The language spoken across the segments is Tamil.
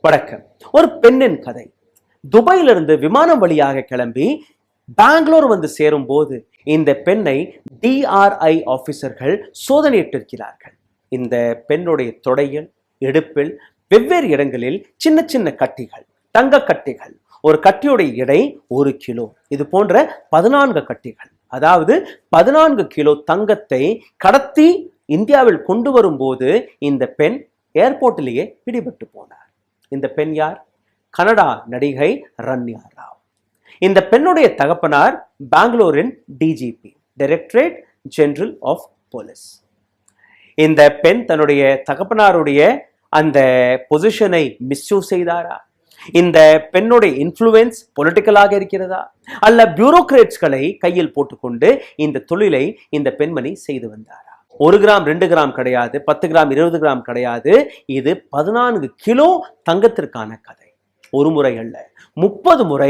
வணக்கம். ஒரு பெண்ணின் கதை. துபாயிலிருந்து விமானம் வழியாக கிளம்பி பெங்களூர் வந்து சேரும் போது இந்த பெண்ணை DRI ஆபீசர்கள் சோதனையிட்டிருக்கிறார்கள். இந்த பெண்ணுடைய தொடையில், இடுப்பில் வெவ்வேறு இடங்களில் சின்ன சின்ன கட்டிகள், தங்க கட்டிகள். ஒரு கட்டியுடைய எடை 1 கிலோ. இது போன்ற 14 கட்டிகள், அதாவது 14 கிலோ தங்கத்தை கடத்தி இந்தியாவில் கொண்டு வரும்போது இந்த பெண் ஏர்போர்ட்டிலேயே பிடிபட்டு போனார். இந்த பெண் யார்? கனடா நடிகை ரன்யா ராவ். இந்த பெண்ணுடைய தகப்பனார் பெங்களூரின் DGP, directorate general of police. இந்த பெண் தன்னுடைய தகப்பனாருடைய அந்த பொசிஷனை மிஸ்யூஸ் செய்தாரா? இந்த பெண்ணுடைய இன்ஃப்ளூயன்ஸ் பொலிட்டிக்கலாக இருக்கிறதா, அல்ல பியூரோக்ரேட்ஸ்களை கையில் போட்டுக்கொண்டு இந்த தொழிலை இந்த பெண்மணி செய்து வந்தாரா? 1 கிராம் 2 கிராம் கிடையாது, 10 கிராம் 20 கிராம் கிடையாது. இது 14 கிலோ தங்கத்திற்கான கதை. ஒரு முறை அல்ல, 30 முறை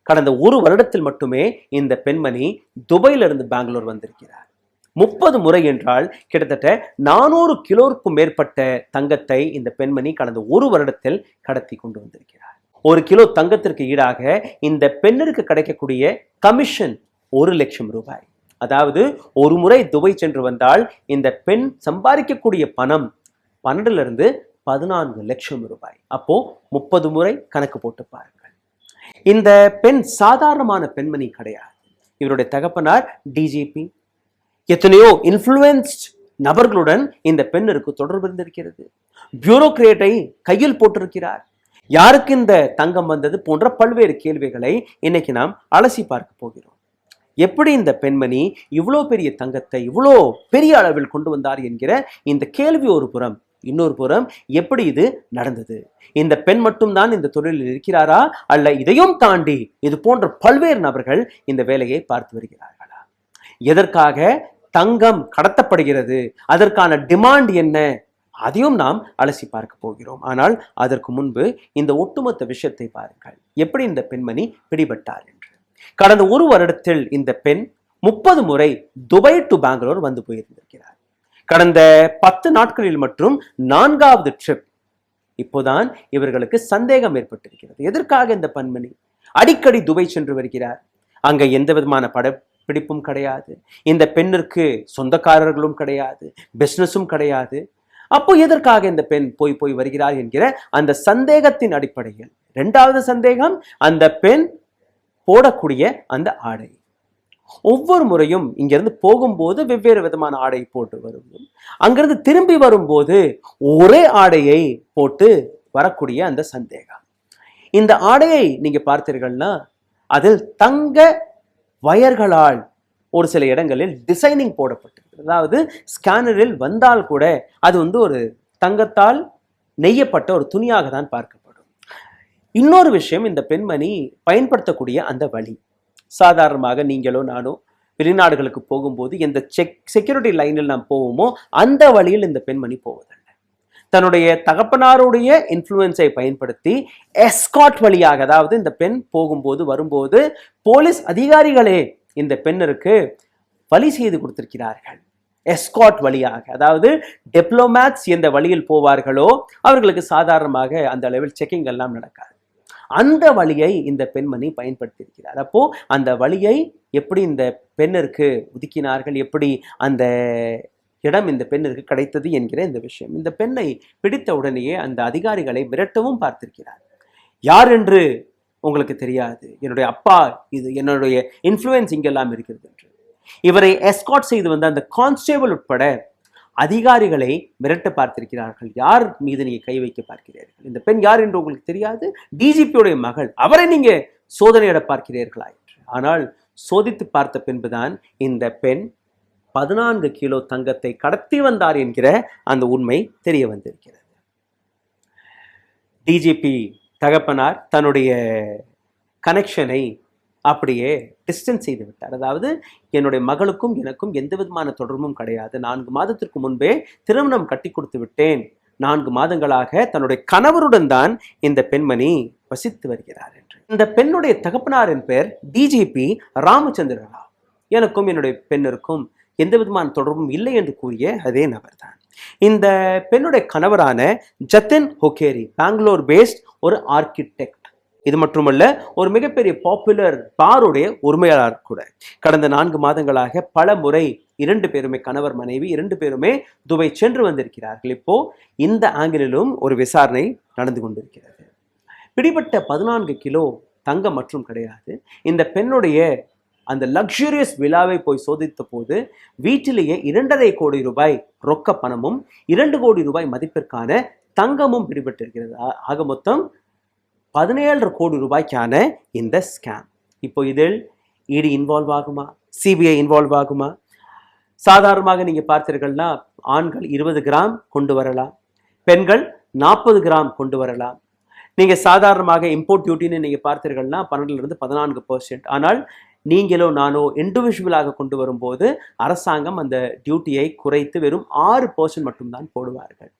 கடந்த 1 வருடத்தில் மட்டுமே இந்த பெண்மணி துபாயிலிருந்து பெங்களூர் வந்திருக்கிறார். 30 முறை என்றால் கிட்டத்தட்ட 400 கிலோவுக்கும் மேற்பட்ட தங்கத்தை இந்த பெண்மணி கடந்த 1 வருடத்தில் கடத்தி கொண்டு வந்திருக்கிறார். 1 கிலோ தங்கத்திற்கு ஈடாக இந்த பெண்ணிற்கு கிடைக்கக்கூடிய கமிஷன் 1 லட்சம் ரூபாய். அதாவது ஒரு முறை துபாய் சென்று வந்தால் இந்த பெண் சம்பாதிக்கக்கூடிய பணம் 12 14 லட்சம் ரூபாய். அப்போ 30 முறை கணக்கு போட்டு பாருங்கள். இந்த பெண் சாதாரணமான பெண்மணி கிடையாது. இவருடைய தகப்பனார் DGP. எத்தனையோ இன்ஃப்ளூயன்ஸ்ட் நபர்களுடன் இந்த பெண்ணிற்கு தொடர்பு இருந்திருக்கிறது. பியூரோக்ரேட்டை கையில் போட்டிருக்கிறார். யாருக்கு இந்த தங்கம் வந்தது போன்ற பல்வேறு கேள்விகளை இன்னைக்கு நாம் அலசி பார்க்க போகிறோம். எப்படி இந்த பெண்மணி இவ்வளோ பெரிய தங்கத்தை இவ்வளோ பெரிய அளவில் கொண்டு வந்தார் என்கிற இந்த கேள்வி ஒரு புறம். இன்னொரு புறம், எப்படி இது நடந்தது? இந்த பெண் மட்டும்தான் இந்த தொழிலில் இருக்கிறாரா, அல்ல இதையும் தாண்டி இது போன்ற பல்வேறு நபர்கள் இந்த வேலையை பார்த்து வருகிறார்களா? எதற்காக தங்கம் கடத்தப்படுகிறது, அதற்கான டிமாண்ட் என்ன, அதையும் நாம் அலசி பார்க்க போகிறோம். ஆனால் அதற்கு முன்பு இந்த ஒட்டுமொத்த விஷயத்தை பாருங்கள். எப்படி இந்த பெண்மணி பிடிபட்டார் என்று. கடந்த 1 வருடத்தில் இந்த பெண் 30 முறை துபாய் டு பெங்களூர் வந்து போயிருந்திருக்கிறார். கடந்த 10 நாட்களில் மற்றும் 4வது ட்ரிப். இப்போதான் இவர்களுக்கு சந்தேகம் ஏற்பட்டிருக்கிறது. எதற்காக இந்த பெண்மணி அடிக்கடி துபாய் சென்று வருகிறார்? அங்க எந்த விதமான படப்பிடிப்பும் கிடையாது, இந்த பெண்ணிற்கு சொந்தக்காரர்களும் கிடையாது, பிசினஸும் கிடையாது. அப்போ எதற்காக இந்த பெண் போய் வருகிறார் என்கிற அந்த சந்தேகத்தின் அடிப்படையில் 2வது சந்தேகம், அந்த பெண் போடக்கூடிய அந்த ஆடை. ஒவ்வொரு முறையும் இங்கிருந்து போகும்போது வெவ்வேறு விதமான ஆடை போட்டு வரும், அங்கிருந்து திரும்பி வரும்போது ஒரே ஆடையை போட்டு வரக்கூடிய அந்த சந்தேகம். இந்த ஆடையை நீங்க பார்த்தீர்கள்னா அதில் தங்க வயர்களால் ஒரு சில இடங்களில் டிசைனிங் போடப்பட்டிருக்கு. அதாவது ஸ்கேனரில் வந்தால் கூட அது ஒரு தங்கத்தால் நெய்யப்பட்ட ஒரு துணியாக தான் பார்க்கப்படும். இன்னொரு விஷயம், இந்த பெண்மணி பயன்படுத்தக்கூடிய அந்த வழி. சாதாரணமாக நீங்களோ நானோ வெளிநாடுகளுக்கு போகும்போது எந்த செக்யூரிட்டி லைனில் நாம் போவோமோ அந்த வழியில் இந்த பெண்மணி போவதில்லை. தன்னுடைய தகப்பனாருடைய இன்ஃப்ளூயன்ஸை பயன்படுத்தி எஸ்காட் வழியாக, அதாவது இந்த பெண் போகும்போது வரும்போது போலீஸ் அதிகாரிகளே இந்த பெண்ணிற்கு வழி செய்து கொடுத்திருக்கிறார்கள். எஸ்காட் வழியாக, அதாவது டிப்ளோமேட்ஸ் எந்த வழியில் போவார்களோ அவர்களுக்கு சாதாரணமாக அந்த அளவில் செக்கிங் எல்லாம் நடக்காது. அந்த வழியை இந்த பெண்மணி பயன்படுத்தியிருக்கிறார். அப்போ அந்த வழியை எப்படி இந்த பெண்ணிற்கு ஒதுக்கினார்கள், எப்படி அந்த இடம் இந்த பெண்ணிற்கு கிடைத்தது என்கிற இந்த விஷயம். இந்த பெண்ணை பிடித்த உடனேயே அந்த அதிகாரிகளை மிரட்டவும் பார்த்திருக்கிறார். யார் என்று உங்களுக்கு தெரியாது, என்னுடைய அப்பா, இது என்னுடைய இன்ஃப்ளூயன்ஸ் இங்கெல்லாம் இருக்கிறது என்று இவரை எஸ்காட் செய்து வந்த அந்த கான்ஸ்டேபிள் உட்பட அதிகாரிகளை மிரட்ட பார்த்திருக்கிறார்கள். யார் மீது நீங்க கை வைக்க பார்க்கிறீர்கள்? இந்த பெண் யார் என்று உங்களுக்கு தெரியாது, DGPயுடைய மகள், அவரை நீங்க சோதனையிட பார்க்கிறீர்களா என்று. ஆனால் சோதித்து பார்த்த பின்புதான் இந்த பெண் 14 கிலோ தங்கத்தை கடத்தி வந்தார் என்கிற அந்த உண்மை தெரிய வந்திருக்கிறது. DGP தகப்பனார் தன்னுடைய கனெக்ஷனை அப்படியே டிஸ்டன்ஸ் செய்து விட்டார். அதாவது என்னுடைய மகளுக்கும் எனக்கும் எந்த விதமான தொடர்பும் கிடையாது, 4 மாதத்திற்கு முன்பே திருமணம் கட்டி கொடுத்து விட்டேன், 4 மாதங்களாக தன்னுடைய கணவருடன் தான் இந்த பெண்மணி வசித்து வருகிறார் என்று. இந்த பெண்ணுடைய தகப்பனாரின் பெயர் DGP ராமச்சந்திர ராவ். எனக்கும் என்னுடைய பெண்ணிற்கும் எந்த விதமான தொடர்பும் இல்லை என்று கூறிய அதே நபர் தான். இந்த பெண்ணுடைய கணவரான ஜத்தின் ஹொகேரி பெங்களூர் பேஸ்ட் ஒரு ஆர்கிடெக்ட். இது மட்டுமல்ல, ஒரு மிகப்பெரிய பாப்புலர் பாருடைய உரிமையாளர் கூட. கடந்த 4 மாதங்களாக பல முறை 2 பேருமே, கணவர் மனைவி 2 பேருமே துபாய் சென்று வந்திருக்கிறார்கள். இப்போ இந்த ஆங்கிலும் ஒரு விசாரணை நடந்து கொண்டிருக்கிறது. பிடிபட்ட 14 கிலோ தங்கம் மற்றும் கிடையாது. இந்த பெண்ணுடைய அந்த லக்ஸூரியஸ் விழாவை போய் சோதித்த போது வீட்டிலேயே 2.5 கோடி ரூபாய் ரொக்க பணமும் 2 கோடி ரூபாய் மதிப்பிற்கான தங்கமும் பிடிபட்டிருக்கிறது. ஆக மொத்தம் 17 கோடி ரூபாய்க்கான இந்த ஸ்கேம். இப்போ இதில் இடி இன்வால்வ் ஆகுமா, சிபிஐ இன்வால்வ் ஆகுமா? சாதாரணமாக நீங்க பார்த்தீர்கள்னா ஆண்கள் 20 கிராம் கொண்டு வரலாம், பெண்கள் 40 கிராம் கொண்டு வரலாம். நீங்க சாதாரணமாக இம்போர்ட் டியூட்டின்னு நீங்க பார்த்தீர்கள்னா 12% ஆனால் நீங்களோ நானோ இண்டிவிஜுவலாக கொண்டு வரும்போது அரசாங்கம் அந்த டியூட்டியை குறைத்து வெறும் 6% மட்டும்தான் போடுவார்கள்.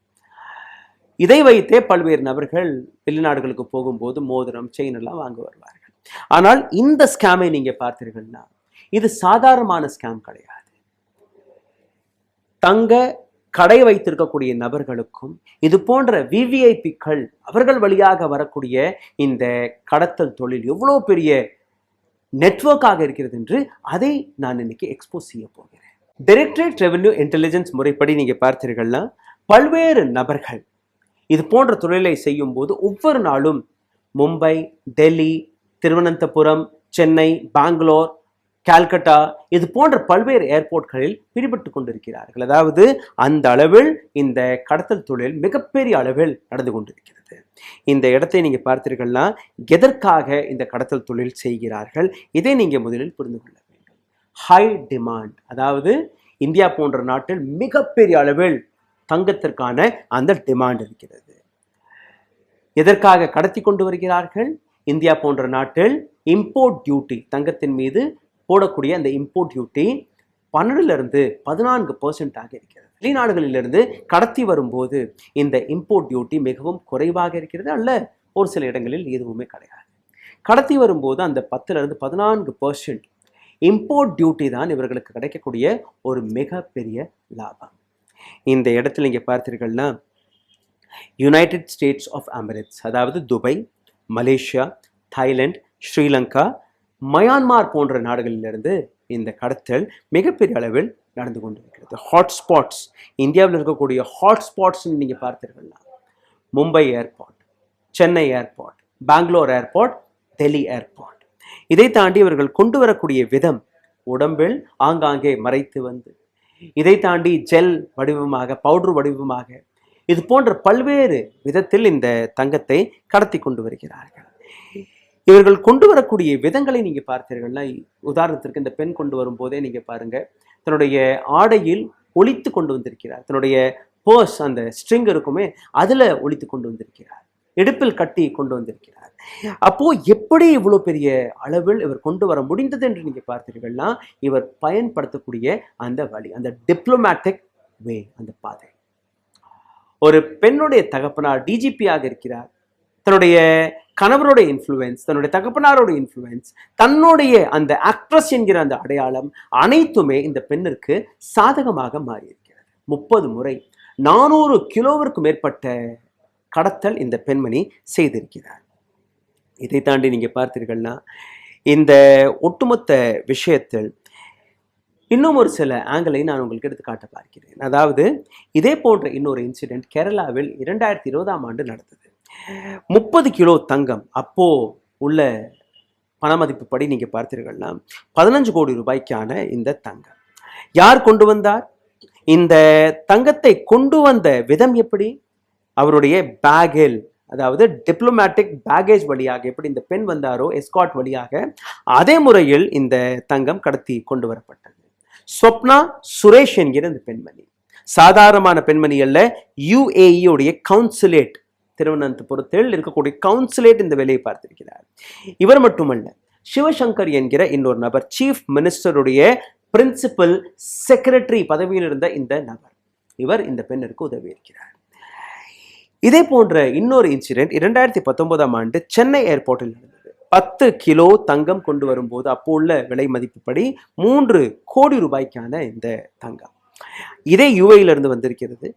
இதை வைத்தே பல்வேறு நபர்கள் வெளிநாடுகளுக்கு போகும்போது மோதிரம், செயின் எல்லாம் வாங்க வருவார்கள். ஆனால் இந்த ஸ்கேமை நீங்க பார்த்தீர்கள்னா இது சாதாரணமான ஸ்கேம் கிடையாது. தங்க கடை வைத்திருக்கக்கூடிய நபர்களுக்கும் இது போன்ற விவிஐபிக்கள் அவர்கள் வழியாக வரக்கூடிய இந்த கடத்தல் தொழில் எவ்வளவு பெரிய நெட்வொர்க்காக இருக்கிறது என்று அதை நான் இன்னைக்கு எக்ஸ்போஸ் செய்ய போகிறேன். டைரக்டரேட் ரெவென்யூ இன்டெலிஜென்ஸ் முறைப்படி நீங்க பார்த்தீர்கள்னா பல்வேறு நபர்கள் இது போன்ற தொழிலை செய்யும் போது ஒவ்வொரு நாளும் மும்பை, டெல்லி, திருவனந்தபுரம், சென்னை, பெங்களூர், கல்கட்டா இது போன்ற பல்வேறு ஏர்போர்ட்களில் பிடிபட்டு கொண்டிருக்கிறார்கள். அதாவது அந்த அளவில் இந்த கடத்தல் தொழில் மிகப்பெரிய அளவில் நடந்து கொண்டிருக்கிறது. இந்த இடத்தை நீங்க பார்த்தீர்கள்னா எதற்காக இந்த கடத்தல் தொழில் செய்கிறார்கள் இதை நீங்க முதலில் புரிந்து கொள்ள வேண்டும். ஹை டிமாண்ட், அதாவது இந்தியா போன்ற நாட்டில் மிகப்பெரிய அளவில் தங்கத்திற்கான அந்த டிமாண்ட் இருக்கிறது. எதற்காக கடத்தி கொண்டு வருகிறார்கள்? இந்தியா போன்ற நாட்டில் இம்போர்ட் டியூட்டி, தங்கத்தின் மீது போடக்கூடிய அந்த இம்போர்ட் டியூட்டி 12% இருக்கிறது. வெளிநாடுகளிலிருந்து கடத்தி வரும்போது இந்த இம்போர்ட் டியூட்டி மிகவும் குறைவாக இருக்கிறது, அல்ல ஒரு சில இடங்களில் எதுவுமே கிடையாது. கடத்தி வரும்போது அந்த 10-14% இம்போர்ட் டியூட்டி தான் இவர்களுக்கு கிடைக்கக்கூடிய ஒரு மிகப்பெரிய லாபம். இந்த இடத்துல நீங்க பார்த்தீர்கள்னா யுனைடெட் ஸ்டேட்ஸ் ஆஃப் அமெரிட்ஸ், அதாவது துபாய், மலேசியா, தாய்லாந்து, ஸ்ரீலங்கா, மயான்மார் போன்ற நாடுகளிலிருந்து இந்த கடத்தல் மிகப்பெரிய அளவில் நடந்து கொண்டிருக்கிறது. ஹாட்ஸ்பாட்ஸ், இந்தியாவில் இருக்கக்கூடிய ஹாட்ஸ்பாட்ஸ் நீங்க பார்த்தீர்கள்னா Mumbai airport, Chennai airport, Bangalore airport, Delhi airport. இதை தாண்டி இவர்கள் கொண்டு வரக்கூடிய விதம் உடம்பில் ஆங்காங்கே மறைத்து வந்து, இதை தாண்டி ஜெல் வடிவமாக, பவுடர் வடிவமாக, இது போன்ற பல்வேறு விதத்தில் இந்த தங்கத்தை கடத்தி கொண்டு வருகிறார்கள். இவர்கள் கொண்டு வரக்கூடிய விதங்களை நீங்க பார்த்தீர்கள்னா, உதாரணத்திற்கு இந்த பெண் கொண்டு வரும் போதே நீங்க பாருங்க, தன்னுடைய ஆடையில் ஒளித்து கொண்டு வந்திருக்கிறார். தன்னுடைய பர்ஸ், அந்த ஸ்ட்ரிங் இருக்குமே, அதுல ஒளித்து கொண்டு வந்திருக்கிறார். இடுப்பில் கட்டி கொண்டு வந்திருக்கிறார். அப்போ எப்படி இவ்வளவு பெரிய அளவில் இவர் கொண்டு வர முடிந்தது என்று நீங்க பார்த்தீர்கள்னா, இவர் பயன்படுத்தக்கூடிய அந்த வழி, அந்த டிப்ளமேட்டிக் வே, அந்த பாதை. ஒரு பெண்ணுடைய தகப்பனார் டிஜிபியாக இருக்கிறார். தன்னுடைய கணவருடைய இன்ஃப்ளூயன்ஸ், தன்னுடைய தகப்பனாரோட இன்ஃப்ளூயன்ஸ், தன்னுடைய அந்த ஆக்ட்ரஸ் என்கிற அந்த அடையாளம் அனைத்துமே இந்த பெண்ணிற்கு சாதகமாக மாறி இருக்கிறது. 30 முறை 400 கிலோவிற்கு மேற்பட்ட கடத்தல் இந்த பெண்மணி செய்திருக்கிறார். இதை தாண்டி நீங்க பார்த்தீர்கள்னா இந்த ஒட்டுமொத்த விஷயத்தில் இன்னும் ஒரு சில ஆங்கிளை நான் உங்களுக்கு எடுத்து காட்ட பார்க்கிறேன். அதாவது இதே போன்ற இன்னொரு இன்சிடென்ட் கேரளாவில் 2020ஆம் ஆண்டு நடந்தது. 30 கிலோ தங்கம், அப்போ உள்ள பணமதிப்பு படி நீங்க பார்த்தீர்கள்னா 15 கோடி ரூபாய்க்கான இந்த தங்கம். யார் கொண்டு வந்தார்? இந்த தங்கத்தை கொண்டு வந்த விதம் எப்படி? அவருடைய பேக்கில், அதாவது டிப்ளமேட்டிக் பேகேஜ் வழியாக எப்படி இந்த பெண் வந்தாரோ, எஸ்கார்ட் வழியாக, அதே முறையில் இந்த தங்கம் கடத்தி கொண்டு வரப்பட்டது. ஸ்வப்னா சுரேஷ் என்கிற இந்த பெண்மணி சாதாரணமான பெண்மணி அல்ல. UAE உடைய கவுன்சிலேட், திருவனந்தபுரத்தில் இருக்கக்கூடிய கவுன்சிலேட் இந்த வேலையை பார்த்திருக்கிறார். இவர் மட்டுமல்ல, சிவசங்கர் என்கிற இன்னொரு நபர், சீஃப் மினிஸ்டருடைய பிரின்சிபல் செக்ரட்டரி பதவியில் இருந்த இந்த நபர், இவர் இந்த பெண்ணிற்கு உதவி இருக்கிறார். இதே போன்ற இன்னொரு இன்சிடென்ட் 2019ஆம் ஆண்டு சென்னை ஏர்போர்ட்டில் நடந்தது. 10 கிலோ தங்கம் கொண்டு வரும்போது அப்போ உள்ள விலை மதிப்புப்படி 3 கோடி ரூபாய்க்கான இந்த தங்கம். இதே UAE இருந்து வந்திருக்கிறது.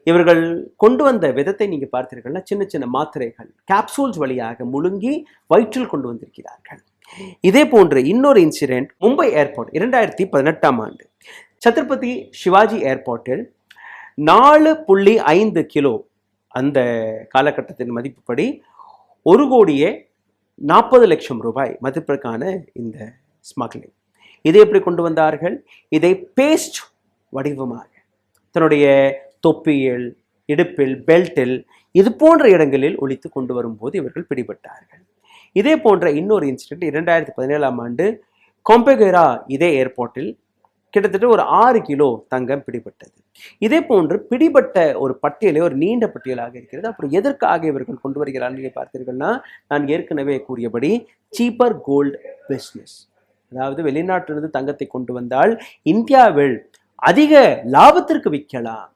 இவர்கள் கொண்டு வந்த விதத்தை நீங்க பார்த்தீர்கள்னா சின்ன சின்ன மாத்திரைகள் கேப்சூல்ஸ் வழியாக முழுங்கி வயிற்றில் கொண்டு வந்திருக்கிறார்கள். இதே போன்ற இன்னொரு இன்சிடென்ட் மும்பை ஏர்போர்ட் 2018 ஆண்டு சத்ரபதி சிவாஜி ஏர்போர்ட்டில் 4.5 கிலோ அந்த காலகட்டத்தின் மதிப்புப்படி 1,40,00,000 ரூபாய் மதிப்பிற்கான இந்த ஸ்மக்லிங். இதை எப்படி கொண்டு வந்தார்கள்? இதை பேஸ்ட் வடிவமாக தன்னுடைய தொப்பியில், இடுப்பில், பெல்ட்டில் இது போன்ற இடங்களில் ஒழித்து கொண்டு வரும்போது இவர்கள் பிடிபட்டார்கள். இதே போன்ற இன்னொரு இன்சிடென்ட் 2017 ஆண்டு கொம்பெகேரா இதே ஏர்போர்ட்டில் கிட்டத்தட்ட ஒரு 6 கிலோ தங்கம் பிடிபட்டது. இதே போன்று பிடிபட்ட ஒரு பட்டியலே ஒரு நீண்ட பட்டியலாக இருக்கிறது. அப்புறம் எதற்காக இவர்கள் கொண்டு வருகிறார்கள் நீங்கள் பார்த்தீர்கள்னா, நான் ஏற்கனவே கூறியபடி சீப்பர் கோல்டு பிஸ்னஸ், அதாவது வெளிநாட்டிலிருந்து தங்கத்தை கொண்டு வந்தால் இந்தியாவில் அதிக லாபத்திற்கு விற்கலாம்.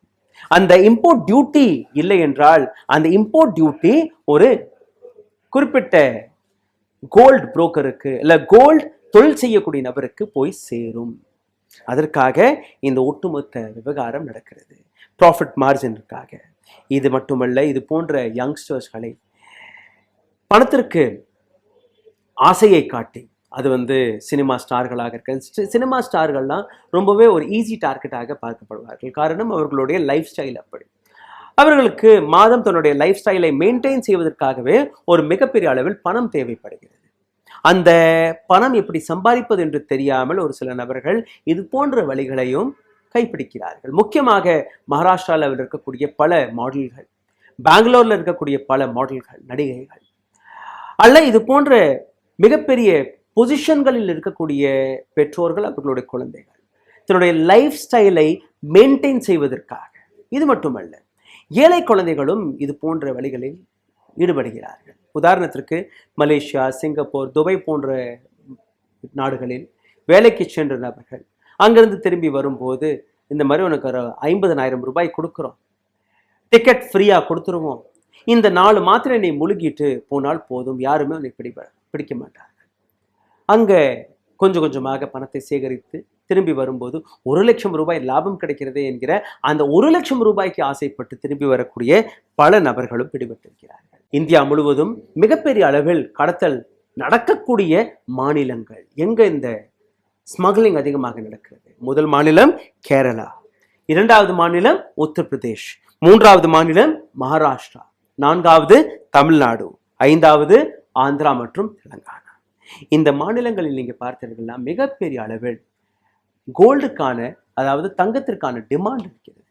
அந்த இம்போர்ட் டியூட்டி இல்லை என்றால் அந்த இம்போர்ட் டியூட்டி ஒரு குறிப்பிட்ட கோல்டு புரோக்கருக்கு இல்ல கோல்டு தொழில் செய்யக்கூடிய நபருக்கு போய் சேரும். அதற்காக இந்த ஒட்டுமொத்த விவகாரம் நடக்கிறது, ப்ராஃபிட் மார்ஜினுக்காக. இது மட்டுமல்ல, இது போன்ற யங்ஸ்டர்ஸ்களை பணத்திற்கு ஆசையை காட்டி, அது சினிமா ஸ்டார்களாக இருக்க சினிமா ஸ்டார்கள்லாம் ரொம்பவே ஒரு ஈஸி டார்கெட்டாக பார்க்கப்படுவார்கள். காரணம் அவர்களுடைய லைஃப் ஸ்டைல் அப்படி. அவர்களுக்கு மாதம் தன்னுடைய லைஃப் ஸ்டைலை மெயின்டைன் செய்வதற்காகவே ஒரு மிகப்பெரிய அளவில் பணம் தேவைப்படுகிறது. அந்த பணம் எப்படி சம்பாதிப்பது என்று தெரியாமல் ஒரு சில நபர்கள் இது போன்ற வழிகளையும் கைப்பிடிக்கிறார்கள். முக்கியமாக மகாராஷ்டிராவில் இருக்கக்கூடிய பல மாடல்கள், பெங்களூர்ல இருக்கக்கூடிய பல மாடல்கள், நடிகைகள் அல்ல இது போன்ற மிகப்பெரிய பொசிஷன்களில் இருக்கக்கூடிய பெற்றோர்கள் அவர்களுடைய குழந்தைகள் தன்னுடைய லைஃப் ஸ்டைலை மெயின்டைன் செய்வதற்காக. இது மட்டுமல்ல, ஏழை குழந்தைகளும் இது போன்ற வழிகளில் ஈடுபடுகிறார்கள். உதாரணத்திற்கு மலேசியா, சிங்கப்பூர், துபாய் போன்ற நாடுகளில் வேலைக்கு சென்ற நபர்கள் அங்கிருந்து திரும்பி வரும்போது இந்த மாதிரி உனக்கு 50,000 ரூபாய் கொடுக்குறோம், டிக்கெட் ஃப்ரீயாக கொடுத்துருவோம், இந்த 4 மாத்திரை நீ முழுகிட்டு போனால் போதும், யாருமே உன்னை பிடிக்க மாட்டார்கள். அங்கே கொஞ்சம் கொஞ்சமாக பணத்தை சேகரித்து திரும்பி வரும்போது 1,00,000 ரூபாய் லாபம் கிடைக்கிறதே என்கிற அந்த 1,00,000 ரூபாய்க்கு ஆசைப்பட்டு திரும்பி வரக்கூடிய பல நபர்களும் பிடிபட்டிருக்கிறார்கள். இந்தியா முழுவதும் மிகப்பெரிய அளவில் கடத்தல் நடக்கக்கூடிய மாநிலங்கள் எங்க இந்த ஸ்மக்லிங் அதிகமாக நடக்கிறது? முதல் மாநிலம் கேரளா, 2வது மாநிலம் உத்தரப்பிரதேஷ், 3வது மாநிலம் மகாராஷ்டிரா, 4வது தமிழ்நாடு, 5வது ஆந்திரா மற்றும் தெலுங்கானா. இந்த மாநிலங்களில் நீங்க பார்த்தீர்கள்னா மிகப்பெரிய அளவில் கோல்டுக்கான, அதாவது தங்கத்திற்கான டிமாண்ட் இருக்கிறது.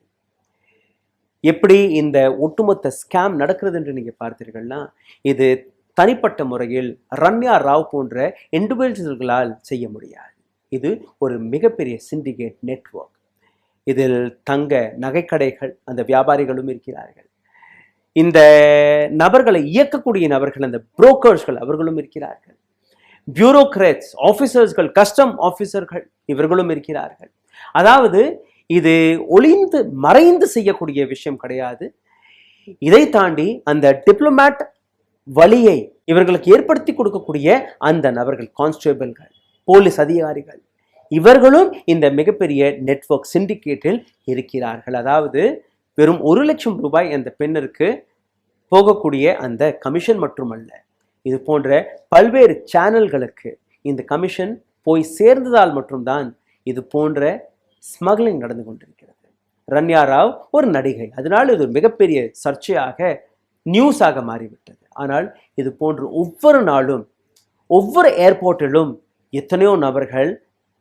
எப்படி இந்த ஒட்டுமொத்த ஸ்கேம் நடக்கிறது என்று நீங்க பார்த்தீர்கள்னா, இது தனிப்பட்ட முறையில் ரன்யா ராவ் போன்ற இண்டிவிஜுவல்களால் செய்ய முடியாது. இது ஒரு மிகப்பெரிய சிண்டிகேட் நெட்வொர்க். இதில் தங்க நகைக்கடைகள், அந்த வியாபாரிகளும் இருக்கிறார்கள். இந்த நபர்களை இயக்கக்கூடிய நபர்கள், அந்த புரோக்கர்ஸ்கள் அவர்களும் இருக்கிறார்கள். பியூரோக்ராட்ஸ், ஆபீசர்ஸ்கள், கஸ்டம் ஆபீசர்கள் இவர்களும் இருக்கிறார்கள். அதாவது இது ஒளிந்து மறைந்து செய்யக்கூடிய விஷயம் கிடையாது. இதை தாண்டி அந்த டிப்ளமேட் வழியை இவர்களுக்கு ஏற்படுத்தி கொடுக்கக்கூடிய அந்த நபர்கள், கான்ஸ்டேபிள்கள், போலீஸ் அதிகாரிகள், இவர்களும் இந்த மிகப்பெரிய நெட்வொர்க் சிண்டிகேட்டில் இருக்கிறார்கள். அதாவது வெறும் 1,00,000 ரூபாய் அந்த பெண்ணிற்கு போகக்கூடிய அந்த கமிஷன் மட்டுமல்ல, இது போன்ற பல்வேறு சேனல்களுக்கு இந்த கமிஷன் போய் சேர்ந்ததால் மட்டும்தான் இது போன்ற ஸ்மக்லிங் நடந்து கொண்டிருக்கிறது. ரன்யா ராவ் ஒரு நடிகை, அதனால் இது ஒரு மிகப்பெரிய சர்ச்சையாக நியூஸாக மாறிவிட்டது. ஆனால் இது போன்று ஒவ்வொரு நாளும் ஒவ்வொரு ஏர்போர்ட்டிலும் எத்தனையோ நபர்கள்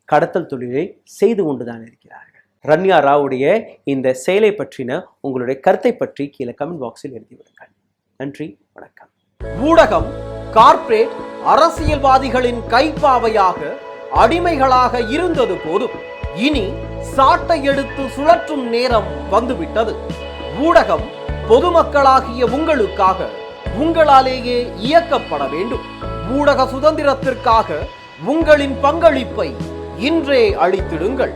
கடத்தல் தொழிலை செய்து கொண்டுதான் இருக்கிறார்கள். ரன்யா ராவுடைய இந்த செயலை பற்றின உங்களுடைய கருத்தை பற்றி கீழே கமெண்ட் பாக்ஸில் எழுதிவிடுங்கள். நன்றி, வணக்கம். ஊடகம் கார்ப்பரேட் அரசியல்வாதிகளின் கைப்பாவையாக அடிமைகளாக இருந்தது போதும், இனி சாட்டை எடுத்து சுழற்றும் நேரம் வந்துவிட்டது. ஊடகம் பொதுமக்களாகிய உங்களுக்காக, உங்களாலேயே இயக்கப்பட வேண்டும். ஊடக சுதந்திரத்திற்காக உங்களின் பங்களிப்பை இன்றே அளித்திடுங்கள்.